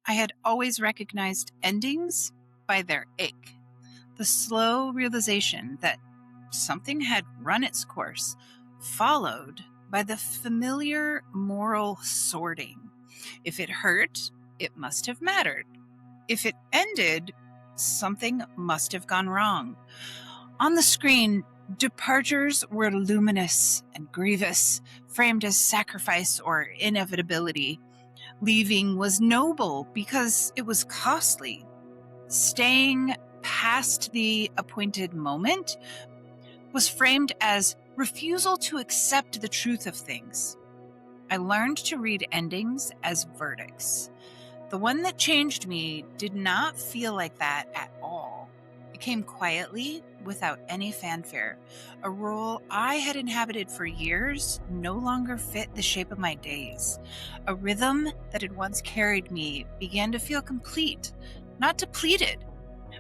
I had always recognized endings by their ache, the slow realization that something had run its course, followed by the familiar moral sorting. If it hurt, it must have mattered. If it ended, something must have gone wrong. On the screen, departures were luminous and grievous, framed as sacrifice or inevitability. Leaving was noble because it was costly. Staying past the appointed moment was framed as refusal to accept the truth of things. I learned to read endings as verdicts. The one that changed me did not feel like that at all. It came quietly, without any fanfare. A role I had inhabited for years no longer fit the shape of my days. A rhythm that had once carried me began to feel complete, not depleted.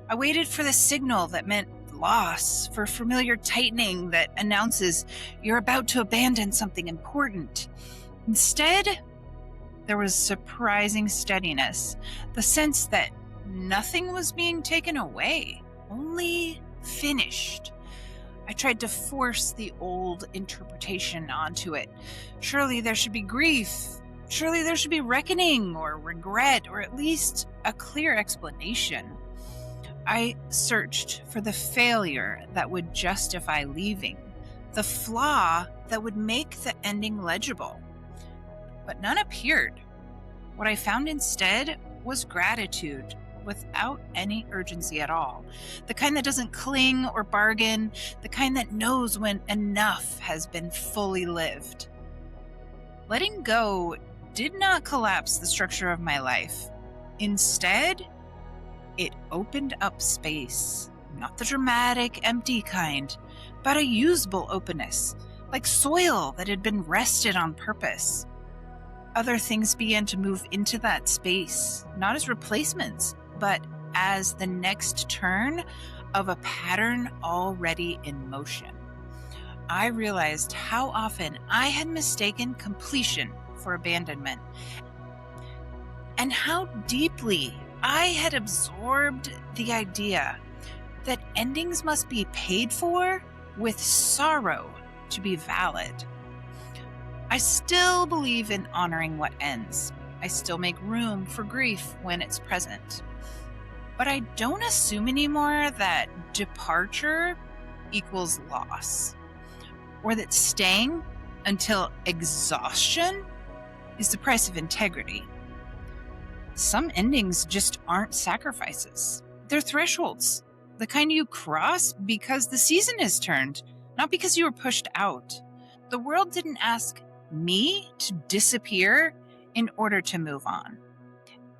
I waited for the signal that meant loss, for familiar tightening that announces you're about to abandon something important. Instead, there was surprising steadiness, the sense that nothing was being taken away, only finished. I tried to force the old interpretation onto it. Surely there should be grief. Surely there should be reckoning or regret, or at least a clear explanation. I searched for the failure that would justify leaving, the flaw that would make the ending legible. But none appeared. What I found instead was gratitude without any urgency at all. The kind that doesn't cling or bargain, the kind that knows when enough has been fully lived. Letting go did not collapse the structure of my life. Instead, it opened up space, not the dramatic, empty kind, but a usable openness, like soil that had been rested on purpose. Other things began to move into that space, not as replacements, but as the next turn of a pattern already in motion. I realized how often I had mistaken completion for abandonment, and how deeply I had absorbed the idea that endings must be paid for with sorrow to be valid. I still believe in honoring what ends. I still make room for grief when it's present. But I don't assume anymore that departure equals loss, or that staying until exhaustion is the price of integrity. Some endings just aren't sacrifices. They're thresholds, the kind you cross because the season has turned, not because you were pushed out. The world didn't ask me to disappear in order to move on.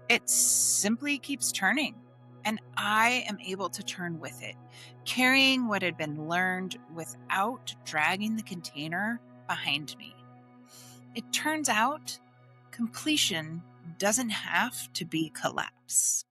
It simply keeps turning, and I am able to turn with it, carrying what had been learned without dragging the container behind me. It turns out completion doesn't have to be collapse.